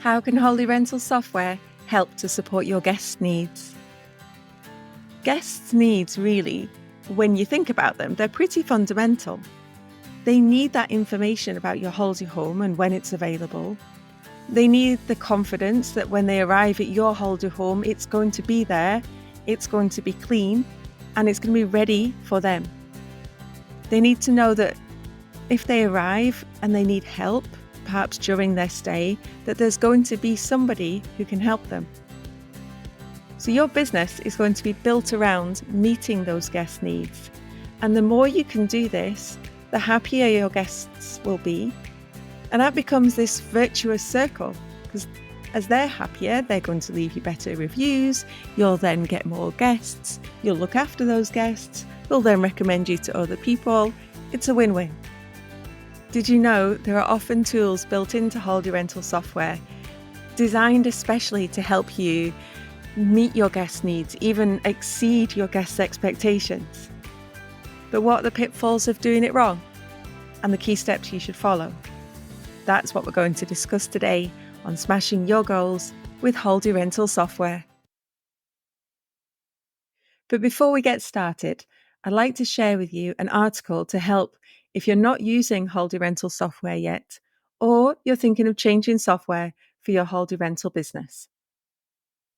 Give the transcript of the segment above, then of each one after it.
How can holiday rental software help to support your guests' needs? Guests' needs, really, when you think about them, they're pretty fundamental. They need that information about your holiday home and when it's available. They need the confidence that when they arrive at your holiday home, it's going to be there, it's going to be clean, and it's going to be ready for them. They need to know that if they arrive and they need help, perhaps during their stay, that there's going to be somebody who can help them. So your business is going to be built around meeting those guest needs. And the more you can do this, the happier your guests will be. And that becomes this virtuous circle, because as they're happier, they're going to leave you better reviews. You'll then get more guests. You'll look after those guests. They'll then recommend you to other people. It's a win-win. Did you know there are often tools built into holiday rental software designed especially to help you meet your guest needs, even exceed your guests' expectations? But what are the pitfalls of doing it wrong and the key steps you should follow? That's what we're going to discuss today on Smashing Your Goals with holiday rental software. But before we get started, I'd like to share with you an article to help if you're not using holiday rental software yet, or you're thinking of changing software for your holiday rental business.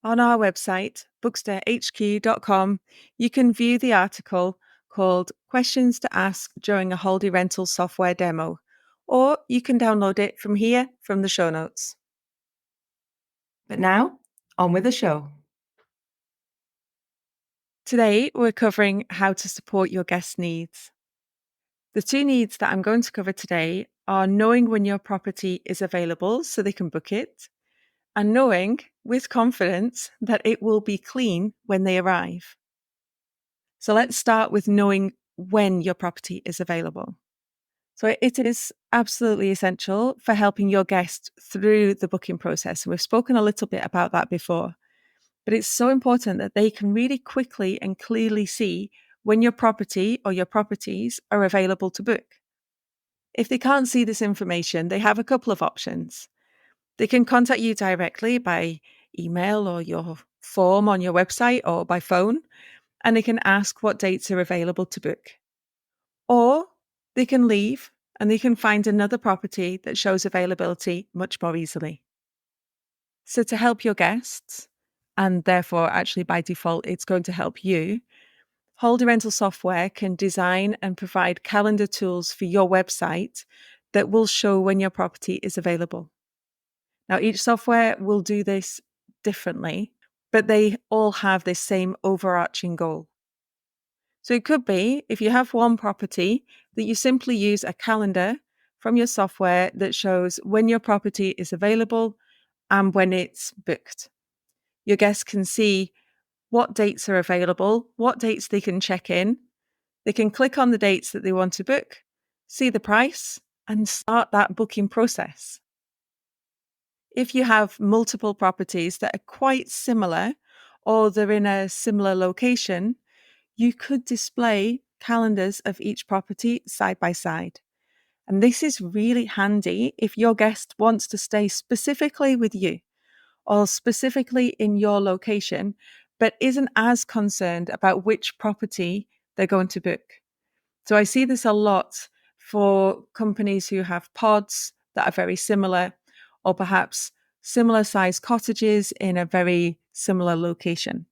On our website, booksterhq.com, you can view the article called Questions to Ask During a Holiday Rental Software Demo, or you can download it from here from the show notes. But now, on with the show. Today, we're covering how to support your guest needs. The two needs that I'm going to cover today are knowing when your property is available so they can book it, and knowing with confidence that it will be clean when they arrive. So let's start with knowing when your property is available. So it is absolutely essential for helping your guests through the booking process. And we've spoken a little bit about that before, but it's so important that they can really quickly and clearly see when your property or your properties are available to book. If they can't see this information, they have a couple of options. They can contact you directly by email or your form on your website or by phone, and they can ask what dates are available to book. Or they can leave and they can find another property that shows availability much more easily. So to help your guests, and therefore actually by default it's going to help you, holiday rental software can design and provide calendar tools for your website that will show when your property is available. Now, each software will do this differently, but they all have this same overarching goal. So it could be, if you have one property, that you simply use a calendar from your software that shows when your property is available and when it's booked. Your guests can see what dates are available, what dates they can check in. They can click on the dates that they want to book, see the price, and start that booking process. If you have multiple properties that are quite similar or they're in a similar location, you could display calendars of each property side by side. And this is really handy if your guest wants to stay specifically with you or specifically in your location, but isn't as concerned about which property they're going to book. So I see this a lot for companies who have pods that are very similar, or perhaps similar sized cottages in a very similar location.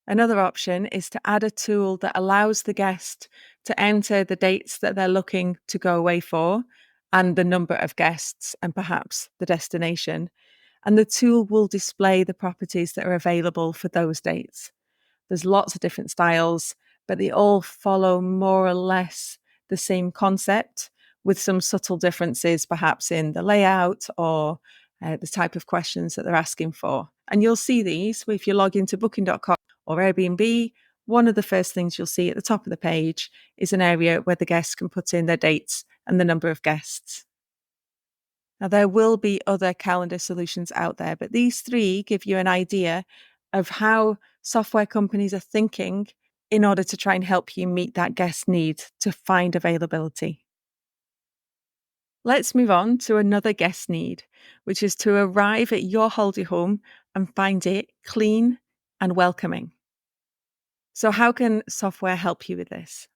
Another option is to add a tool that allows the guest to enter the dates that they're looking to go away for and the number of guests and perhaps the destination. And the tool will display the properties that are available for those dates. There's lots of different styles, but they all follow more or less the same concept with some subtle differences, perhaps in the layout or the type of questions that they're asking for. And you'll see these if you log into booking.com or Airbnb. One of the first things you'll see at the top of the page is an area where the guests can put in their dates and the number of guests. Now, there will be other calendar solutions out there, but these three give you an idea of how software companies are thinking in order to try and help you meet that guest need to find availability. Let's move on to another guest need, which is to arrive at your holiday home and find it clean and welcoming. So, how can software help you with this?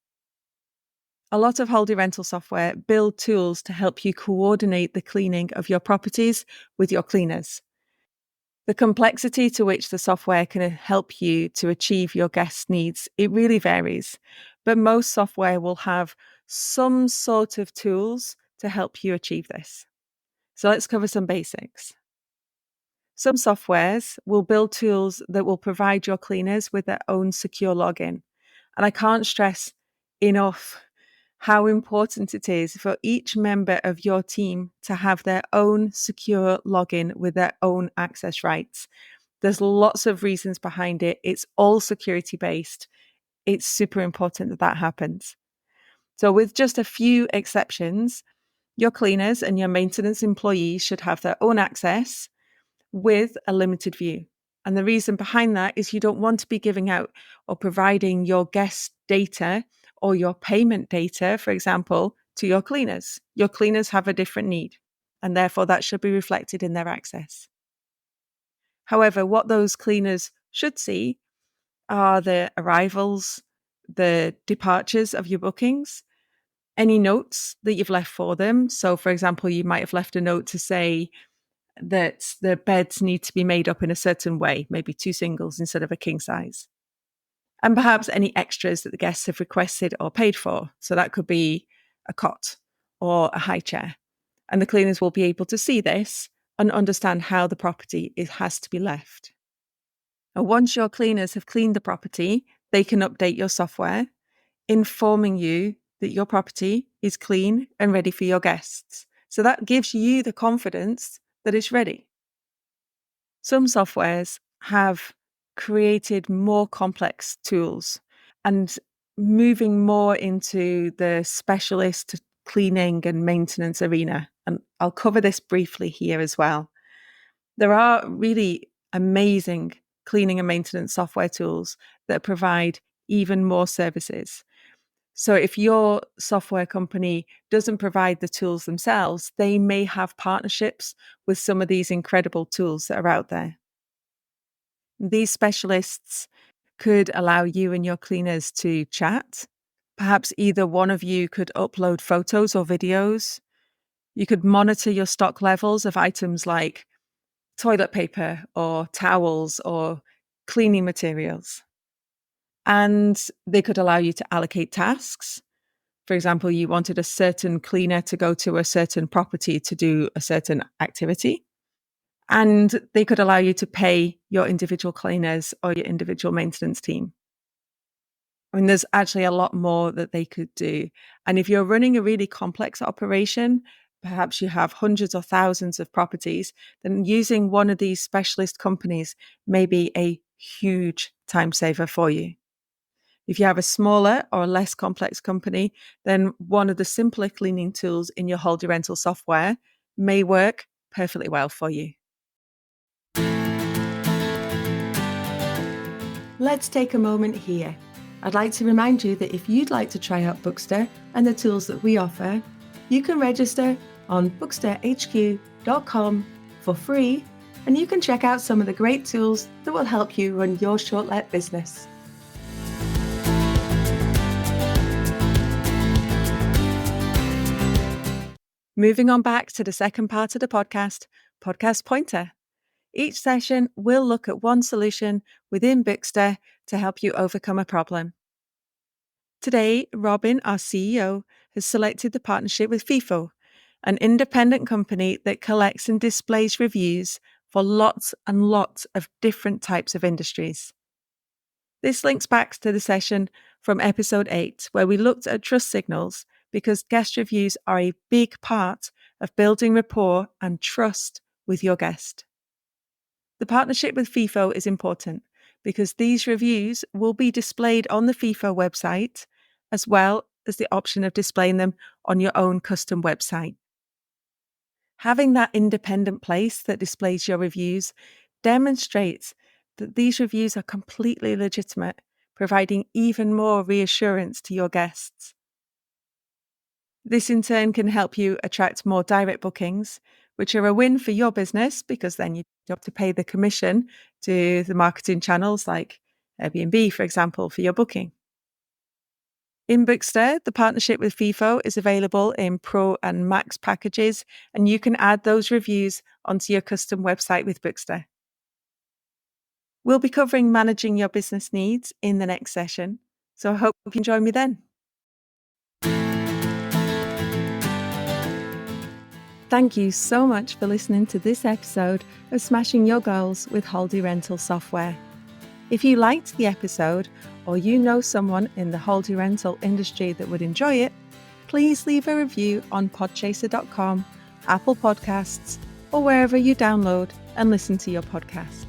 A lot of holiday rental software build tools to help you coordinate the cleaning of your properties with your cleaners. The complexity to which the software can help you to achieve your guests' needs, it really varies. But most software will have some sort of tools to help you achieve this. So let's cover some basics. Some softwares will build tools that will provide your cleaners with their own secure login. And I can't stress enough how important it is for each member of your team to have their own secure login with their own access rights. There's lots of reasons behind it. It's all security based. It's super important that that happens. So, with just a few exceptions, your cleaners and your maintenance employees should have their own access with a limited view. And the reason behind that is you don't want to be giving out or providing your guest data or your payment data, for example, to your cleaners. Your cleaners have a different need, and therefore that should be reflected in their access. However, what those cleaners should see are the arrivals, the departures of your bookings, any notes that you've left for them. So, for example, you might have left a note to say that the beds need to be made up in a certain way, maybe 2 singles instead of a king size. And perhaps any extras that the guests have requested or paid for. So that could be a cot or a high chair. And the cleaners will be able to see this and understand how the property has to be left. And once your cleaners have cleaned the property, they can update your software, informing you that your property is clean and ready for your guests. So that gives you the confidence that it's ready. Some softwares have created more complex tools and moving more into the specialist cleaning and maintenance arena. And I'll cover this briefly here as well. There are really amazing cleaning and maintenance software tools that provide even more services. So if your software company doesn't provide the tools themselves, they may have partnerships with some of these incredible tools that are out there. These specialists could allow you and your cleaners to chat. Perhaps either one of you could upload photos or videos. You could monitor your stock levels of items like toilet paper or towels or cleaning materials. And they could allow you to allocate tasks. For example, you wanted a certain cleaner to go to a certain property to do a certain activity. And they could allow you to pay your individual cleaners or your individual maintenance team. I mean, there's actually a lot more that they could do. And if you're running a really complex operation, perhaps you have hundreds or thousands of properties, then using one of these specialist companies may be a huge time saver for you. If you have a smaller or less complex company, then one of the simpler cleaning tools in your holiday rental software may work perfectly well for you. Let's take a moment here. I'd like to remind you that if you'd like to try out Bookster and the tools that we offer, you can register on booksterhq.com for free, and you can check out some of the great tools that will help you run your short-let business. Moving on back to the second part of the podcast, Podcast Pointer. Each session will look at one solution within Bookster to help you overcome a problem. Today, Robin, our CEO, has selected the partnership with Feefo, an independent company that collects and displays reviews for lots and lots of different types of industries. This links back to the session from episode 8, where we looked at trust signals because guest reviews are a big part of building rapport and trust with your guest. The partnership with Feefo is important because these reviews will be displayed on the Feefo website, as well as the option of displaying them on your own custom website. Having that independent place that displays your reviews demonstrates that these reviews are completely legitimate, providing even more reassurance to your guests. This in turn can help you attract more direct bookings, which are a win for your business because then you don't have to pay the commission to the marketing channels like Airbnb, for example, for your booking. In Bookster, the partnership with Feefo is available in Pro and Max packages, and you can add those reviews onto your custom website with Bookster. We'll be covering managing your business needs in the next session, so I hope you can join me then. Thank you so much for listening to this episode of Smashing Your Goals with Holiday Rental Software. If you liked the episode, or you know someone in the holiday rental industry that would enjoy it, please leave a review on podchaser.com, Apple Podcasts, or wherever you download and listen to your podcast.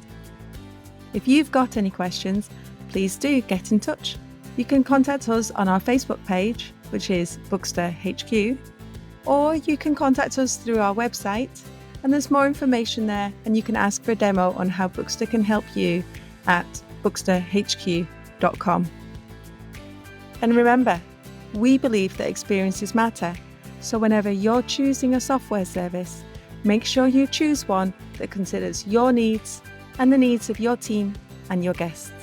If you've got any questions, please do get in touch. You can contact us on our Facebook page, which is Bookster HQ, or you can contact us through our website, and there's more information there, and you can ask for a demo on how Bookster can help you at booksterhq.com. And remember, we believe that experiences matter, so whenever you're choosing a software service, make sure you choose one that considers your needs and the needs of your team and your guests.